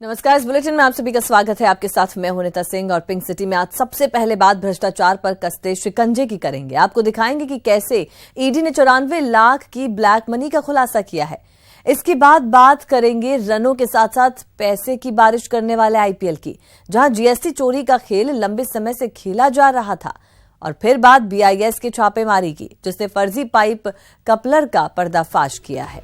नमस्कार, इस बुलेटिन में आप सभी का स्वागत है। आपके साथ मैं हूं नीता सिंह और पिंक सिटी में आज सबसे पहले बात भ्रष्टाचार पर कसते शिकंजे की करेंगे। आपको दिखाएंगे कि कैसे ईडी ने 94 लाख की ब्लैक मनी का खुलासा किया है। इसके बाद बात करेंगे रनों के साथ साथ पैसे की बारिश करने वाले आईपीएल की, जहां जीएसटी चोरी का खेल लंबे समय से खेला जा रहा था। और फिर बात बीआईएस की छापेमारी की, जिसने फर्जी पाइप कपलर का पर्दाफाश किया है।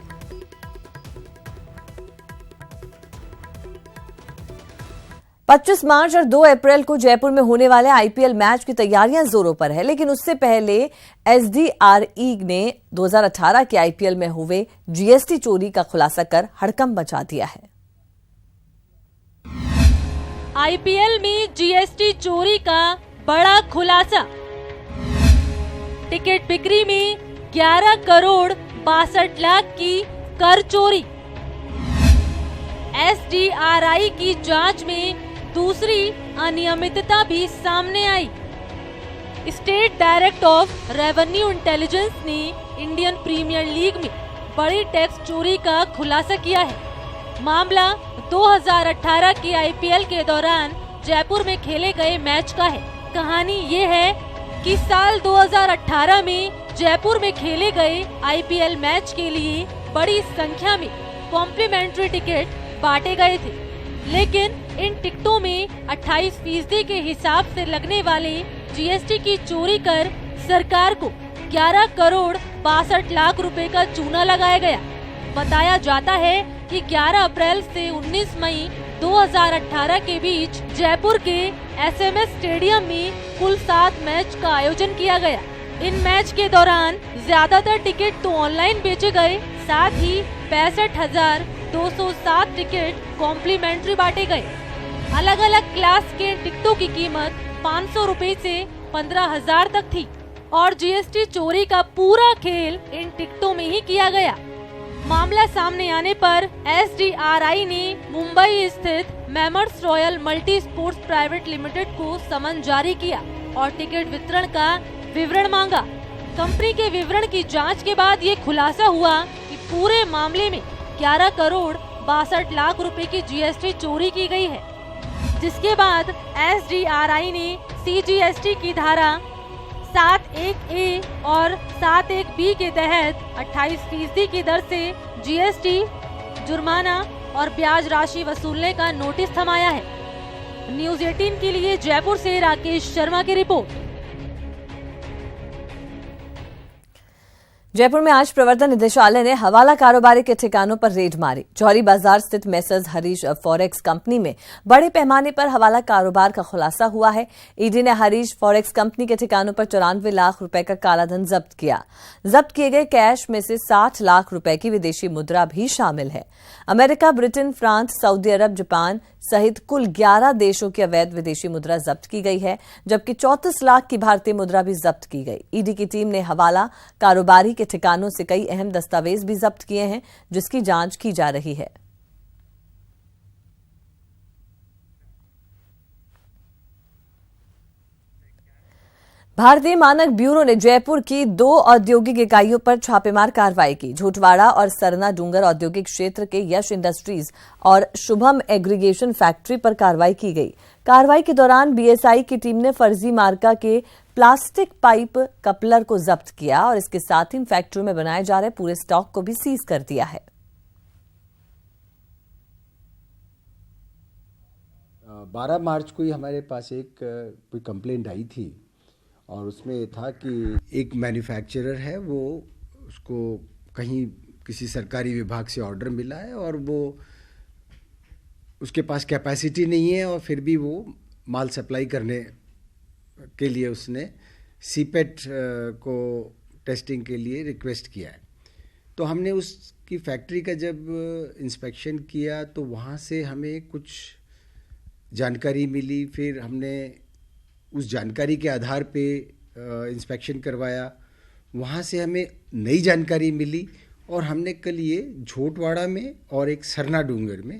25 मार्च और 2 अप्रैल को जयपुर में होने वाले आईपीएल मैच की तैयारियां जोरों पर है, लेकिन उससे पहले एसडीआरई ने 2018 के आईपीएल में हुए जीएसटी चोरी का खुलासा कर हड़कंप मचा दिया है। आईपीएल में जीएसटी चोरी का बड़ा खुलासा। टिकट बिक्री में 11 करोड़ 62 लाख की कर चोरी। एसडीआरई की जांच में दूसरी अनियमितता भी सामने आई। State director of revenue intelligence ने इंडियन प्रीमियर लीग में बड़ी टैक्स चोरी का खुलासा किया है। मामला 2018 के आईपीएल के दौरान जयपुर में खेले गए मैच का है। कहानी ये है कि साल 2018 में जयपुर में खेले गए आईपीएल मैच के लिए बड़ी संख्या में कॉम्प्लीमेंट्री टिकट बांटे गए थे, लेकिन इन टिकटों में 28% के हिसाब से लगने वाले जीएसटी की चोरी कर सरकार को 11 करोड़ 62 लाख रुपए का चूना लगाया गया। बताया जाता है कि 11 अप्रैल से 19 मई 2018 के बीच जयपुर के एसएमएस स्टेडियम में कुल 7 मैच का आयोजन किया गया। इन मैच के दौरान ज्यादातर टिकट तो ऑनलाइन बेचे गए, साथ ही 65,207 टिकट कॉम्प्लीमेंट्री बांटे गए। अलग अलग क्लास के टिकटों की कीमत 500 रुपए से 15,000 तक थी और जीएसटी चोरी का पूरा खेल इन टिकटों में ही किया गया। मामला सामने आने पर एसडीआरई ने मुंबई स्थित मेमर्स Royal Multi Sports Private Limited को समन जारी किया और टिकट वितरण का विवरण मांगा। कंपनी के विवरण की जांच के बाद ये खुलासा हुआ कि पूरे मामले में 11 करोड़ 62 लाख रुपए की जीएसटी चोरी की गई है, जिसके बाद एसडीआरई ने सीजीएसटी की धारा 71A और 71B के तहत 28% की दर से जीएसटी, जुर्माना और ब्याज राशि वसूलने का नोटिस थमाया है। न्यूज़ 18 के लिए जयपुर से राकेश शर्मा की रिपोर्ट। जयपुर में आज प्रवर्तन निदेशालय ने हवाला कारोबारी के ठिकानों पर रेड मारी। जौहरी बाजार स्थित मेसर्स हरीश फॉरेक्स कंपनी में बड़े पैमाने पर हवाला कारोबार का खुलासा हुआ है। ईडी ने हरीश फॉरेक्स कंपनी के ठिकानों पर 94 लाख रुपए का कालाधन जब्त किया। जब्त किए गए कैश में से 60 लाख रुपए की विदेशी मुद्रा भी शामिल है। अमेरिका, ब्रिटेन, फ्रांस, सऊदी अरब, जापान सहित कुल 11 देशों की अवैध विदेशी मुद्रा जब्त की गई है, जबकि 34 लाख की भारतीय मुद्रा भी जब्त की गई। ईडी की टीम ने हवाला कारोबारी के ठिकानों से कई अहम दस्तावेज भी जब्त किए हैं, जिसकी जांच की जा रही है। भारतीय मानक ब्यूरो ने जयपुर की 2 औद्योगिक इकाइयों पर छापेमार कार्रवाई की। झोटवाड़ा और सरना डूंगर औद्योगिक क्षेत्र के यश इंडस्ट्रीज और शुभम एग्रीगेशन फैक्ट्री पर कार्रवाई की गई। कार्रवाई के दौरान बीएसई की टीम ने फर्जी मार्का के प्लास्टिक पाइप कपलर को जब्त किया और इसके साथ ही इन फैक्ट्रियों में बनाए जा रहे पूरे स्टॉक को भी सीज कर दिया है। 12 मार्च को ही हमारे पास एक कोई कंप्लेंट आई थी और उसमें ये था कि एक मैन्युफैक्चरर है, वो उसको कहीं किसी सरकारी विभाग से ऑर्डर मिला है और वो उसके पास कैपेसिटी नहीं है और फिर भी वो माल सप्लाई करने के लिए उसने सीपेट को टेस्टिंग के लिए रिक्वेस्ट किया है। तो हमने उसकी फैक्ट्री का जब इंस्पेक्शन किया तो वहाँ से हमें कुछ जानकारी मिली। फिर हमने उस जानकारी के आधार पे इंस्पेक्शन करवाया, वहाँ से हमें नई जानकारी मिली और हमने कल ये झोटवाड़ा में और एक सरना डूंगर में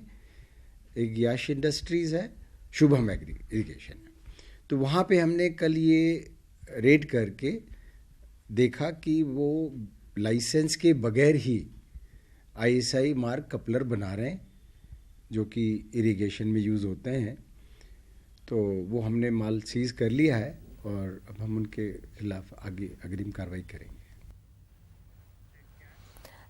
एक यश इंडस्ट्रीज़ है, शुभम एग्रीगेशन है, तो वहाँ पे हमने कल ये रेड करके देखा कि वो लाइसेंस के बगैर ही आईएसआई मार्क कपलर बना रहे हैं, जो कि इरिगेशन में यूज़ होते हैं, तो वो हमने माल सीज़ कर लिया है और अब हम उनके खिलाफ आगे अग्रिम कार्रवाई करेंगे।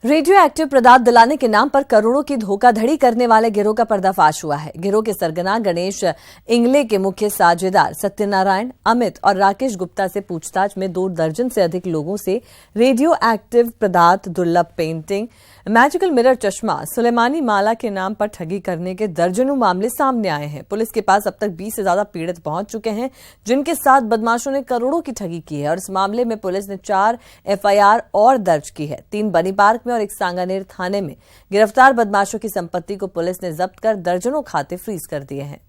रेडियो एक्टिव पदार्थ दिलाने के नाम पर करोड़ों की धोखाधड़ी करने वाले गिरोह का पर्दाफाश हुआ है। गिरोह के सरगना गणेश इंगले के मुख्य साझेदार सत्यनारायण, अमित और राकेश गुप्ता से पूछताछ में 2 दर्जन से अधिक लोगों से रेडियो एक्टिव पदार्थ, दुर्लभ पेंटिंग, मैजिकल मिरर चश्मा, सुलेमानी माला के नाम पर ठगी करने के दर्जनों मामले सामने आए हैं। पुलिस के पास अब तक 20 से ज्यादा पीड़ित पहुंच चुके हैं, जिनके साथ बदमाशों ने करोड़ों की ठगी की है और इस मामले में पुलिस ने 4 FIR और दर्ज की है। 3 बनी पार्क में और एक सांगानेर थाने में गिरफ्तार बदमाशों की संपत्ति को पुलिस ने जब्त कर दर्जनों खाते फ्रीज कर दिए हैं।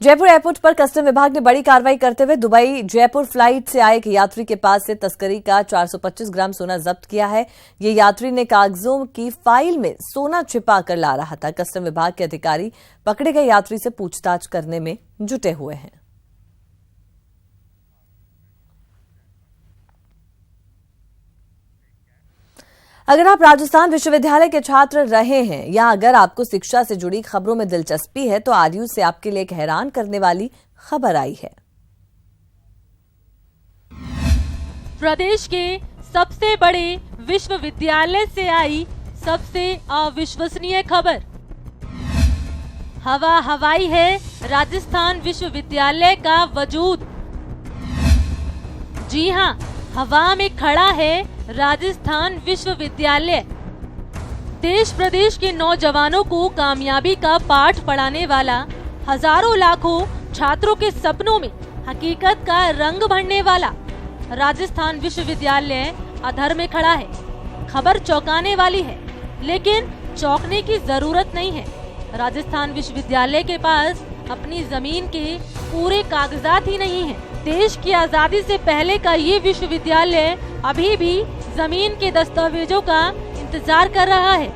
जयपुर एयरपोर्ट पर कस्टम विभाग ने बड़ी कार्रवाई करते हुए दुबई जयपुर फ्लाइट से आए एक यात्री के पास से तस्करी का 425 ग्राम सोना जब्त किया है। ये यात्री ने कागजों की फाइल में सोना छिपा कर ला रहा था। कस्टम विभाग के अधिकारी पकड़े गए यात्री से पूछताछ करने में जुटे हुए हैं। अगर आप राजस्थान विश्वविद्यालय के छात्र रहे हैं या अगर आपको शिक्षा से जुड़ी खबरों में दिलचस्पी है तो आरयू से आपके लिए एक हैरान करने वाली खबर आई है। प्रदेश के सबसे बड़े विश्वविद्यालय से आई सबसे अविश्वसनीय खबर। हवा हवाई है राजस्थान विश्वविद्यालय का वजूद। जी हां, हवा में खड़ा है राजस्थान विश्वविद्यालय। देश प्रदेश के नौजवानों को कामयाबी का पाठ पढ़ाने वाला, हजारों लाखों छात्रों के सपनों में हकीकत का रंग भरने वाला राजस्थान विश्वविद्यालय अधर में खड़ा है। खबर चौंकाने वाली है, लेकिन चौंकने की जरूरत नहीं है। राजस्थान विश्वविद्यालय के पास अपनी जमीन के पूरे कागजात ही नहीं हैं। देश की आजादी से पहले का ये विश्वविद्यालय अभी भी जमीन के दस्तावेजों का इंतजार कर रहा है।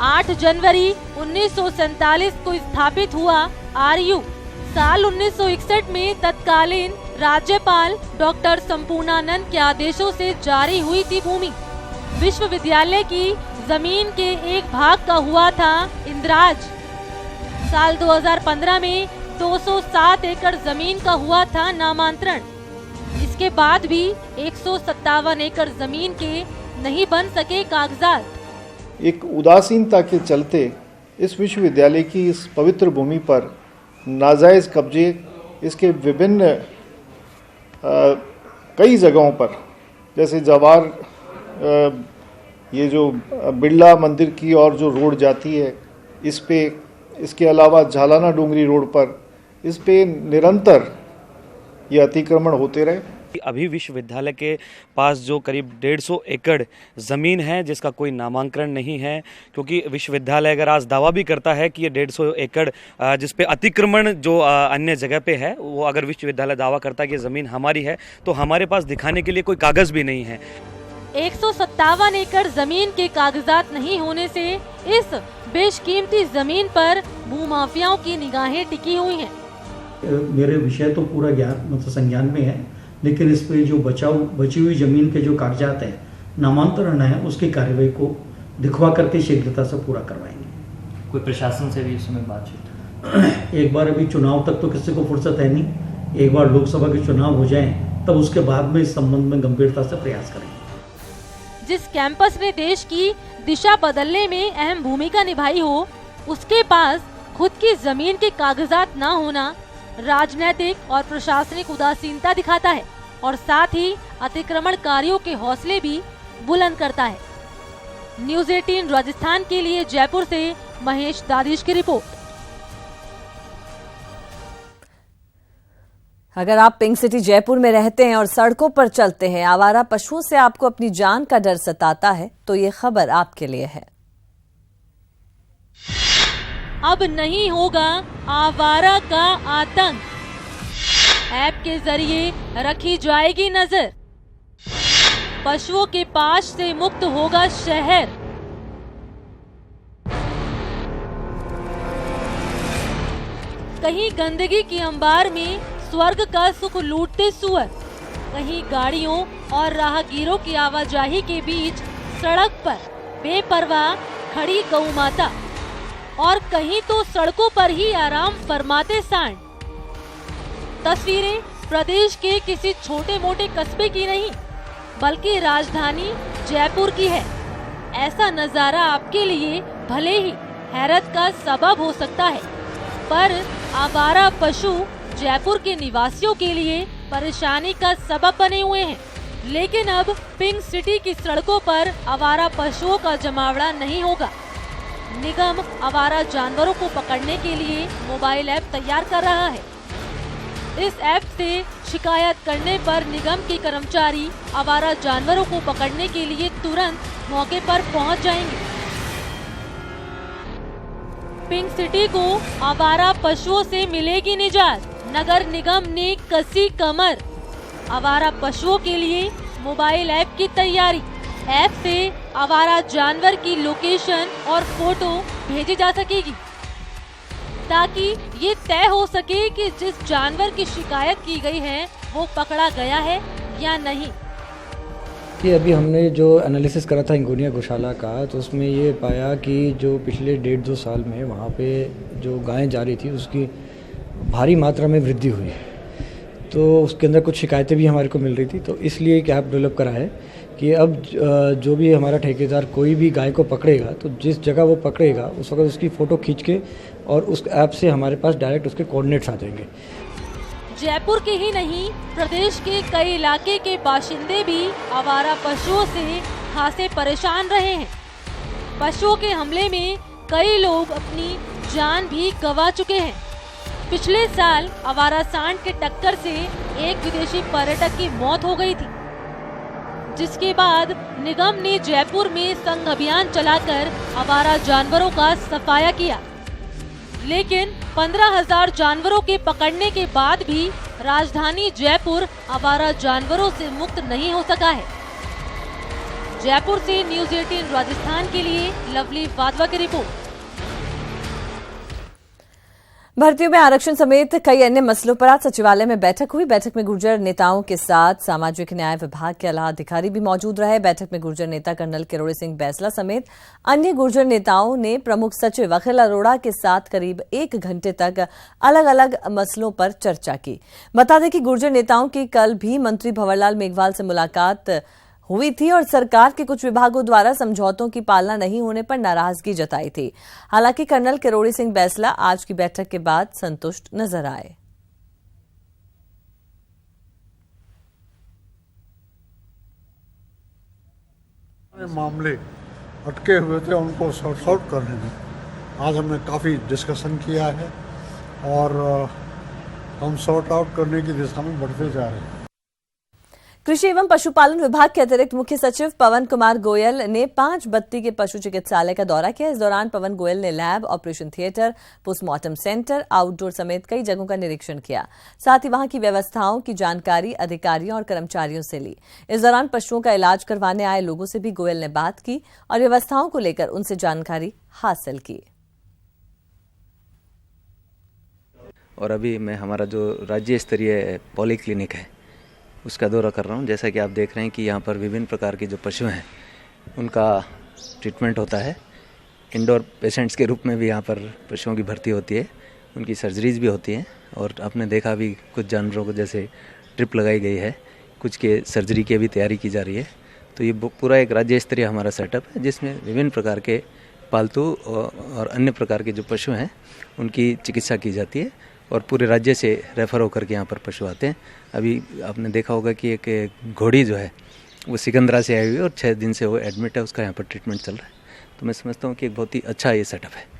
8 जनवरी 1947 को स्थापित हुआ आरयू। साल 1961 में तत्कालीन राज्यपाल डॉक्टर संपूर्णानंद के आदेशों से जारी हुई थी भूमि। विश्वविद्यालय की जमीन के एक भाग का हुआ था इंद्राज। साल 2015 में 207 एकड़ जमीन का हुआ था नामांतरण। इसके बाद भी 157 एकड़ जमीन के नहीं बन सके कागजात। एक उदासीनता के चलते इस विश्वविद्यालय की इस पवित्र भूमि पर नाजायज कब्जे इसके विभिन्न कई जगहों पर, जैसे जवार, ये जो बिरला मंदिर की और जो रोड जाती है इस पे, इसके अलावा झालाना डूंगरी रोड पर इस पे निरंतर ये अतिक्रमण होते रहे। अभी विश्वविद्यालय के पास जो करीब 150 एकड़ ज़मीन है जिसका कोई नामांकन नहीं है, क्योंकि विश्वविद्यालय अगर आज दावा भी करता है कि ये 150 एकड़ जिस पे अतिक्रमण जो अन्य जगह पे है, वो अगर विश्वविद्यालय दावा करता है कि ज़मीन हमारी है तो हमारे पास दिखाने के लिए कोई कागज़ भी नहीं है। 157 एकड़ जमीन के कागजात नहीं होने से इस बेशकीमती जमीन पर भूमाफियाओं की निगाहें टिकी हुई हैं। मेरे विषय तो पूरा ज्ञान मतलब संज्ञान में है, लेकिन इस पे जो बची हुई जमीन के जो कागजात है, नामांतरण है, उसकी कार्यवाही को दिखवा करके शीघ्रता से पूरा करवाएंगे। कोई प्रशासन से भी इस समय बातचीत? एक बार अभी चुनाव तक तो किसी को फुर्सत है नहीं, एक बार लोकसभा के चुनाव हो जाएं तब उसके बाद में इस संबंध में गंभीरता से प्रयास करेंगे। जिस कैंपस ने देश की दिशा बदलने में अहम भूमिका निभाई हो, उसके पास खुद की जमीन के कागजात न होना राजनीतिक और प्रशासनिक उदासीनता दिखाता है और साथ ही अतिक्रमणकारियों के हौसले भी बुलंद करता है। न्यूज़ 18 राजस्थान के लिए जयपुर से महेश दादिश की रिपोर्ट। अगर आप पिंक सिटी जयपुर में रहते हैं और सड़कों पर चलते हैं, आवारा पशुओं से आपको अपनी जान का डर सताता है, तो ये खबर आपके लिए है। अब नहीं होगा आवारा का आतंक। ऐप के जरिए रखी जाएगी नजर। पशुओं के पास से मुक्त होगा शहर। कहीं गंदगी की अंबार में स्वर्ग का सुख लूटते सुअर। कहीं गाड़ियों और राहगीरों की आवाजाही के बीच सड़क पर बेपरवाह खड़ी गौ माता और कहीं तो सड़कों पर ही आराम फरमाते सांड। तस्वीरें प्रदेश के किसी छोटे मोटे कस्बे की नहीं बल्कि राजधानी जयपुर की है। ऐसा नजारा आपके लिए भले ही हैरत का सबब हो सकता है, पर आवारा पशु जयपुर के निवासियों के लिए परेशानी का सबब बने हुए हैं। लेकिन अब पिंक सिटी की सड़कों पर आवारा पशुओं का जमावड़ा नहीं होगा। निगम आवारा जानवरों को पकड़ने के लिए मोबाइल ऐप तैयार कर रहा है। इस ऐप से शिकायत करने पर निगम के कर्मचारी आवारा जानवरों को पकड़ने के लिए तुरंत मौके पर पहुंच जाएंगे। पिंक सिटी को आवारा पशुओं से मिलेगी निजात। नगर निगम ने कसी कमर। आवारा पशुओं के लिए मोबाइल ऐप की तैयारी। ऐप से आवारा जानवर की लोकेशन और फोटो भेजी जा सकेगी ताकि ये तय हो सके कि जिस जानवर की शिकायत की गई है वो पकड़ा गया है या नहीं। ये अभी हमने जो एनालिसिस करा था इंगोनिया गौशाला का, तो उसमें ये पाया कि जो पिछले 1.5-2 साल में वहाँ पे जो गायें जा रही थी उसकी भारी मात्रा में वृद्धि हुई है। तो उसके अंदर कुछ शिकायतें भी हमारे को मिल रही थी, तो इसलिए एक ऐप डेवलप करा है कि अब जो भी हमारा ठेकेदार कोई भी गाय को पकड़ेगा तो जिस जगह वो पकड़ेगा उस वक्त उसकी फ़ोटो खींच के और उस ऐप से हमारे पास डायरेक्ट उसके कोऑर्डिनेट्स आ जाएंगे। जयपुर के ही नहीं प्रदेश के कई इलाके के बाशिंदे भी आवारा पशुओं से खासे परेशान रहे हैं। पशुओं के हमले में कई लोग अपनी जान भी गंवा चुके हैं। पिछले साल आवारा सांड के टक्कर से एक विदेशी पर्यटक की मौत हो गई थी, जिसके बाद निगम ने जयपुर में संघ अभियान चलाकर आवारा जानवरों का सफाया किया। लेकिन 15,000 जानवरों के पकड़ने के बाद भी राजधानी जयपुर आवारा जानवरों से मुक्त नहीं हो सका है। जयपुर से न्यूज़ 18 राजस्थान के लिए लवली वाधवा की रिपोर्ट। भर्तियों में आरक्षण समेत कई अन्य मसलों पर आज सचिवालय में बैठक हुई। बैठक में गुर्जर नेताओं के साथ सामाजिक न्याय विभाग के आला अधिकारी भी मौजूद रहे। बैठक में गुर्जर नेता कर्नल किरोड़ी सिंह बैसला समेत अन्य गुर्जर नेताओं ने प्रमुख सचिव अखिल अरोड़ा के साथ करीब 1 घंटे तक अलग अलग मसलों पर चर्चा की। बता दें कि गुर्जर नेताओं की कल भी मंत्री भंवरलाल मेघवाल से मुलाकात हुई थी और सरकार के कुछ विभागों द्वारा समझौतों की पालना नहीं होने पर नाराजगी जताई थी। हालांकि कर्नल किरोड़ी सिंह बैसला आज की बैठक के बाद संतुष्ट नजर आए। मामले अटके हुए थे उनको सॉर्ट आउट करने में आज हमने काफ़ी डिस्कशन किया है और हम सॉर्ट आउट करने की दिशा में बढ़ते जा रहे हैं। कृषि एवं पशुपालन विभाग के अतिरिक्त मुख्य सचिव पवन कुमार गोयल ने 5 बत्ती के पशु चिकित्सालय का दौरा किया। इस दौरान पवन गोयल ने lab, operation theatre, postmortem centre, outdoor समेत कई जगहों का निरीक्षण किया। साथ ही वहां की व्यवस्थाओं की जानकारी अधिकारियों और कर्मचारियों से ली। इस दौरान पशुओं का इलाज करवाने आए लोगों से भी गोयल ने बात की और व्यवस्थाओं को लेकर उनसे जानकारी हासिल की। और अभी मैं हमारा जो राज्य स्तरीय पॉलीक्लिनिक है उसका दौरा कर रहा हूँ। जैसा कि आप देख रहे हैं कि यहाँ पर विभिन्न प्रकार के जो पशु हैं उनका ट्रीटमेंट होता है। इंडोर पेशेंट्स के रूप में भी यहाँ पर पशुओं की भर्ती होती है, उनकी सर्जरीज भी होती हैं। और आपने देखा भी कुछ जानवरों को जैसे ट्रिप लगाई गई है, कुछ के सर्जरी की भी तैयारी की जा रही है। तो ये पूरा एक राज्य स्तरीय हमारा सेटअप है जिसमें विभिन्न प्रकार के पालतू और अन्य प्रकार के जो पशु हैं उनकी चिकित्सा की जाती है और पूरे राज्य से रेफ़र होकर के यहाँ पर पशु आते हैं। अभी आपने देखा होगा कि एक घोड़ी जो है वो सिकंदरा से आई हुई है और 6 दिन से वो एडमिट है, उसका यहाँ पर ट्रीटमेंट चल रहा है। तो मैं समझता हूँ कि एक बहुत ही अच्छा ये सेटअप है।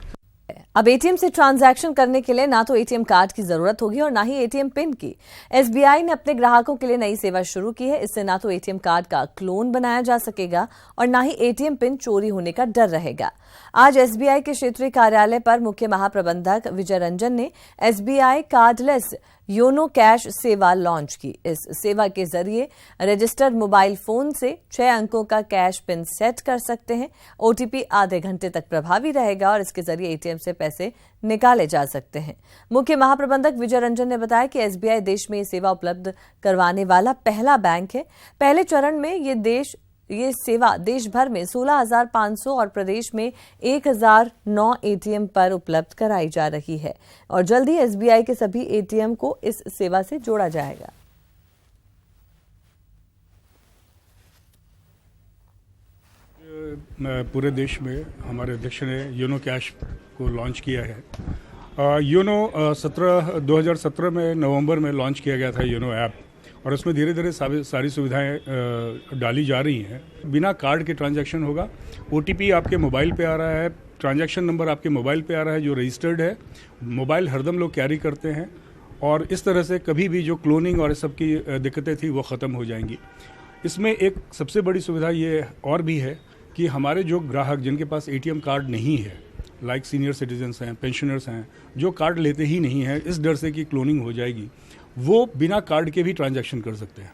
अब एटीएम से ट्रांजैक्शन करने के लिए ना तो एटीएम कार्ड की जरूरत होगी और ना ही एटीएम पिन की। एसबीआई ने अपने ग्राहकों के लिए नई सेवा शुरू की है। इससे ना तो एटीएम कार्ड का क्लोन बनाया जा सकेगा और ना ही एटीएम पिन चोरी होने का डर रहेगा। आज एसबीआई के क्षेत्रीय कार्यालय पर मुख्य महाप्रबंधक विजय रंजन ने एसबीआई कार्डलेस योनो कैश सेवा लॉन्च की। इस सेवा के जरिए रजिस्टर्ड मोबाइल फोन से 6 अंकों का कैश पिन सेट कर सकते हैं। ओटीपी आधे घंटे तक प्रभावी रहेगा और इसके जरिए एटीएम से पैसे निकाले जा सकते हैं। मुख्य महाप्रबंधक विजय रंजन ने बताया कि एसबीआई देश में ये सेवा उपलब्ध करवाने वाला पहला बैंक है। पहले चरण में ये सेवा देश भर में 16,500 और प्रदेश में 1,009 एटीएम पर उपलब्ध कराई जा रही है और जल्द ही एसबीआई के सभी एटीएम को इस सेवा से जोड़ा जाएगा। पूरे देश में हमारे अध्यक्ष ने योनो कैश को लॉन्च किया है। योनो 2017 में नवंबर में लॉन्च किया गया था योनो ऐप, और उसमें धीरे धीरे सारी सुविधाएं डाली जा रही हैं। बिना कार्ड के ट्रांजैक्शन होगा, ओटीपी आपके मोबाइल पे आ रहा है, ट्रांजैक्शन नंबर आपके मोबाइल पे आ रहा है जो रजिस्टर्ड है। मोबाइल हरदम लोग कैरी करते हैं और इस तरह से कभी भी जो क्लोनिंग और इस सब की दिक्कतें थी वो ख़त्म हो जाएंगी। इसमें एक सबसे बड़ी सुविधा ये और भी है कि हमारे जो ग्राहक जिनके पास एटीएम कार्ड नहीं है, लाइक सीनियर सिटीजन्स हैं, पेंशनर्स हैं, जो कार्ड लेते ही नहीं हैं इस डर से कि क्लोनिंग हो जाएगी, वो बिना कार्ड के भी ट्रांजैक्शन कर सकते हैं।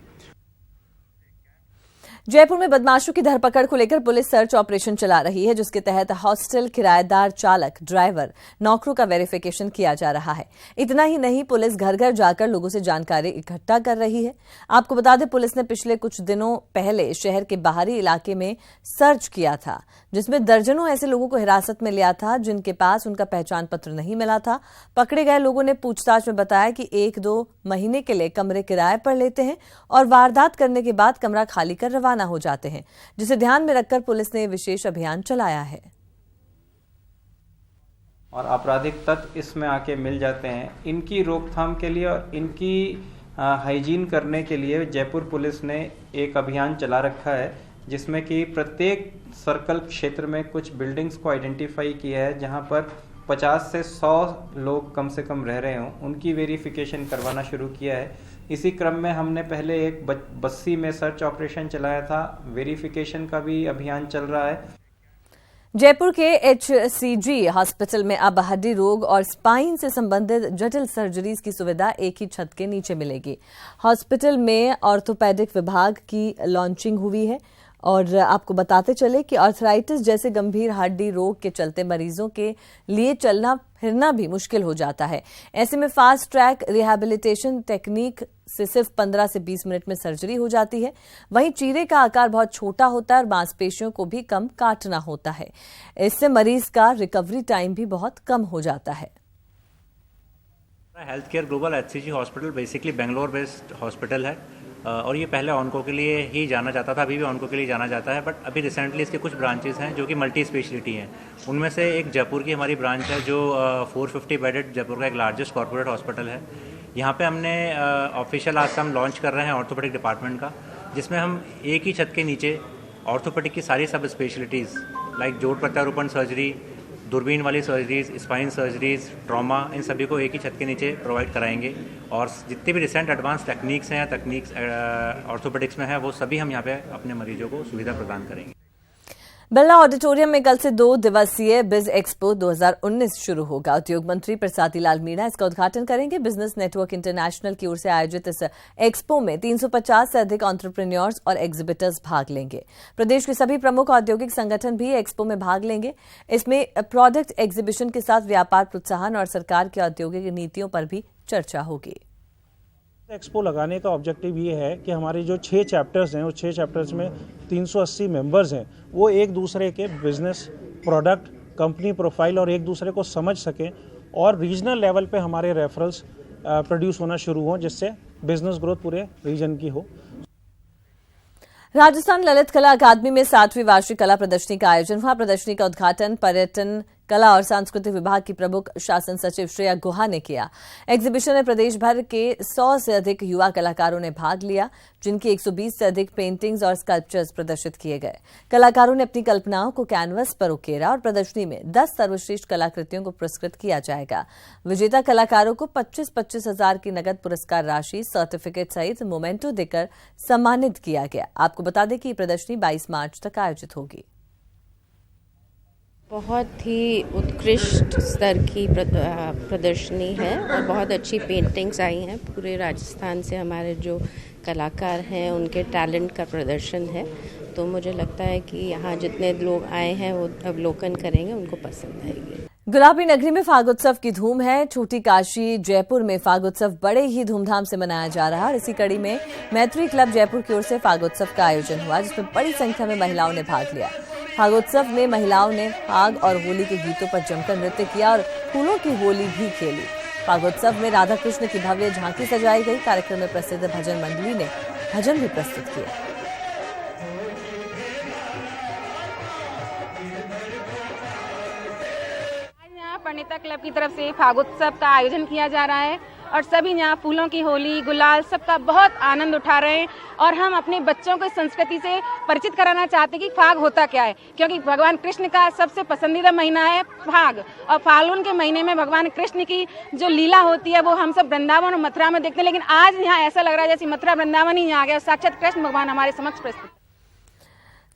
जयपुर में बदमाशों की धरपकड़ को लेकर पुलिस सर्च ऑपरेशन चला रही है, जिसके तहत हॉस्टल, किराएदार, चालक, ड्राइवर, नौकरों का वेरिफिकेशन किया जा रहा है। इतना ही नहीं, पुलिस घर घर जाकर लोगों से जानकारी इकट्ठा कर रही है। आपको बता दें, पुलिस ने पिछले कुछ दिनों पहले शहर के बाहरी इलाके में सर्च किया था, जिसमें दर्जनों ऐसे लोगों को हिरासत में लिया था जिनके पास उनका पहचान पत्र नहीं मिला था। पकड़े गए लोगों ने पूछताछ में बताया कि 1-2 महीने के लिए कमरे किराए पर लेते हैं और वारदात करने के बाद कमरा खाली कर रवाना हो जाते हैं, जिसे ध्यान में रखकर पुलिस ने विशेष अभियान चलाया है। और आपराधिक तत्व इसमें आके मिल जाते हैं। इनकी रोकथाम के लिए और इनकी हाइजीन करने के लिए जयपुर पुलिस ने एक अभियान चला रखा है, जिसमें कि प्रत्येक सर्कल क्षेत्र में कुछ बिल्डिंग्स को आइडेंटिफाई किया है जहां पर 50 से 100 लोग कम से कम रह रहे हों, उनकी वेरिफिकेशन करवाना शुरू किया है। इसी क्रम में हमने पहले एक बस्सी में सर्च ऑपरेशन चलाया था, वेरिफिकेशन का भी अभियान चल रहा है। जयपुर के HCG हॉस्पिटल में अब हड्डी रोग और स्पाइन से संबंधित जटिल सर्जरीज की सुविधा एक ही छत के नीचे मिलेगी। हॉस्पिटल में ऑर्थोपेडिक विभाग की लॉन्चिंग हुई है और आपको बताते चले कि आर्थराइटिस जैसे गंभीर हड्डी रोग के चलते मरीजों के लिए चलना फिरना भी मुश्किल हो जाता है। ऐसे में फास्ट ट्रैक रिहैबिलिटेशन टेक्निक से सिर्फ 15 से 20 मिनट में सर्जरी हो जाती है। वहीं चीरे का आकार बहुत छोटा होता है और मांसपेशियों को भी कम काटना होता है। इससे मरीज का रिकवरी टाइम भी बहुत कम हो जाता है। Health care global HCG hospital basically Bangalore based hospital है और ये पहले ऑनको के लिए ही जाना जाता था, अभी भी ऑनको के लिए जाना जाता है, बट अभी रिसेंटली इसके कुछ ब्रांचेस हैं जो कि मल्टी स्पेशलिटी हैं। उनमें से एक जयपुर की हमारी ब्रांच है जो 450 बेडेड जयपुर का एक लार्जेस्ट कॉर्पोरेट हॉस्पिटल है। यहाँ पे हमने ऑफिशियल आज से हम लॉन्च कर रहे हैं ऑर्थोपेडिक डिपार्टमेंट का, जिसमें हम एक ही छत के नीचे ऑर्थोपेडिक की सारी सब स्पेशलिटीज़ लाइक जोड़ प्रत्यारोपण सर्जरी, दूरबीन वाली सर्जरीज, स्पाइन सर्जरीज, ट्रॉमा, इन सभी को एक ही छत के नीचे प्रोवाइड कराएंगे। और जितने भी रिसेंट एडवांस टेक्निक्स हैं या टेक्निक्स ऑर्थोपेडिक्स में है, वो सभी हम यहाँ पे अपने मरीजों को सुविधा प्रदान करेंगे। बिरला ऑडिटोरियम में कल से 2 दिवसीय बिज एक्सपो 2019 शुरू होगा। उद्योग मंत्री प्रसादी लाल मीणा इसका उद्घाटन करेंगे। बिजनेस नेटवर्क इंटरनेशनल की ओर से आयोजित इस एक्सपो में 350 से अधिक एंटरप्रेन्योर्स और एग्जिबिटर्स भाग लेंगे। प्रदेश के सभी प्रमुख औद्योगिक संगठन भी एक्सपो में भाग लेंगे। इसमें प्रोडक्ट एग्जीबिशन के साथ व्यापार प्रोत्साहन और सरकार की औद्योगिक नीतियों पर भी चर्चा होगी। एक्सपो लगाने का ऑब्जेक्टिव ये है कि हमारे जो 6 चैप्टर्स हैं, उस 6 चैप्टर्स में 380 मेंबर्स हैं, वो एक दूसरे के बिजनेस, प्रोडक्ट, कंपनी प्रोफाइल और एक दूसरे को समझ सकें और रीजनल लेवल पे हमारे रेफरल्स प्रोड्यूस होना शुरू हों, जिससे बिजनेस ग्रोथ पूरे रीजन की हो। राजस्थान ललित कला अकादमी में 7वीं वार्षिक कला प्रदर्शनी का आयोजन हुआ। प्रदर्शनी का उद्घाटन पर्यटन, कला और सांस्कृतिक विभाग की प्रमुख शासन सचिव श्रेया गुहा ने किया। एग्जीबिशन में प्रदेश भर के 100 से अधिक युवा कलाकारों ने भाग लिया, जिनकी 120 से अधिक पेंटिंग्स और स्कल्पचर्स प्रदर्शित किए गए। कलाकारों ने अपनी कल्पनाओं को कैनवस पर उकेरा और प्रदर्शनी में 10 सर्वश्रेष्ठ कलाकृतियों को पुरस्कृत किया जाएगा। विजेता कलाकारों को 25-25 हजार की नगद पुरस्कार राशि, सर्टिफिकेट सहित मोमेंटो देकर सम्मानित किया गया। आपको बता दें कि ये प्रदर्शनी 22 मार्च तक आयोजित होगी। बहुत ही उत्कृष्ट स्तर की प्रदर्शनी है और बहुत अच्छी पेंटिंग्स आई हैं। पूरे राजस्थान से हमारे जो कलाकार हैं उनके टैलेंट का प्रदर्शन है, तो मुझे लगता है कि यहाँ जितने लोग आए हैं वो अवलोकन करेंगे, उनको पसंद आएगी। गुलाबी नगरी में फागोत्सव की धूम है। छोटी काशी जयपुर में फागोत्सव बड़े ही धूमधाम से मनाया जा रहा है और इसी कड़ी में मैत्री क्लब जयपुर की ओर से फागोत्सव का आयोजन हुआ, जिसमें बड़ी संख्या में महिलाओं ने भाग लिया। फागोत्सव में महिलाओं ने फाग और होली के गीतों पर जमकर नृत्य किया और फूलों की होली भी खेली। फागोत्सव में राधा कृष्ण की भव्य झांकी सजाई गई। कार्यक्रम में प्रसिद्ध भजन मंडली ने भजन भी प्रस्तुत किए। पंडिता क्लब की तरफ से फागोत्सव का आयोजन किया जा रहा है और सभी यहाँ फूलों की होली, गुलाल सबका बहुत आनंद उठा रहे हैं और हम अपने बच्चों को संस्कृति से परिचित कराना चाहते हैं कि फाग होता क्या है, क्योंकि भगवान कृष्ण का सबसे पसंदीदा महीना है फाग और फाल्गुन के महीने में भगवान कृष्ण की जो लीला होती है वो हम सब वृंदावन और मथुरा में देखते हैं, लेकिन आज यहाँ ऐसा लग रहा है जैसे मथुरा वृंदावन ही यहाँ आ गया, साक्षात कृष्ण भगवान हमारे समक्ष प्रस्तुत।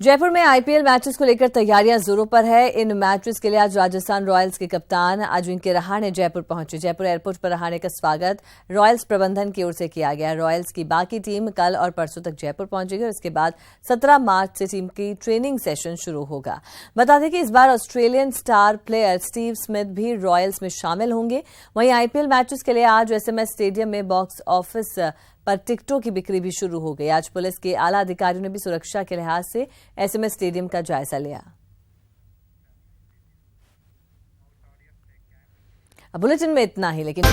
जयपुर में आईपीएल मैचेस को लेकर तैयारियां जोरों पर है। इन मैचेस के लिए आज राजस्थान रॉयल्स के कप्तान अजिंक्य रहाणे जयपुर पहुंचे। जयपुर एयरपोर्ट पर रहाणे का स्वागत रॉयल्स प्रबंधन की ओर से किया गया। रॉयल्स की बाकी टीम कल और परसों तक जयपुर पहुंचेगी और इसके बाद 17 मार्च से टीम की ट्रेनिंग सेशन शुरू होगा। बता दें कि इस बार Australian star player Steve Smith भी रॉयल्स में शामिल होंगे। वहीं आईपीएल मैचेस के लिए आज एसएमएस स्टेडियम में बॉक्स ऑफिस पर टिकटों की बिक्री भी शुरू हो गई। आज पुलिस के आला अधिकारियों ने भी सुरक्षा के लिहाज से एसएमएस स्टेडियम का जायजा लिया। अब बुलेटिन में इतना ही, लेकिन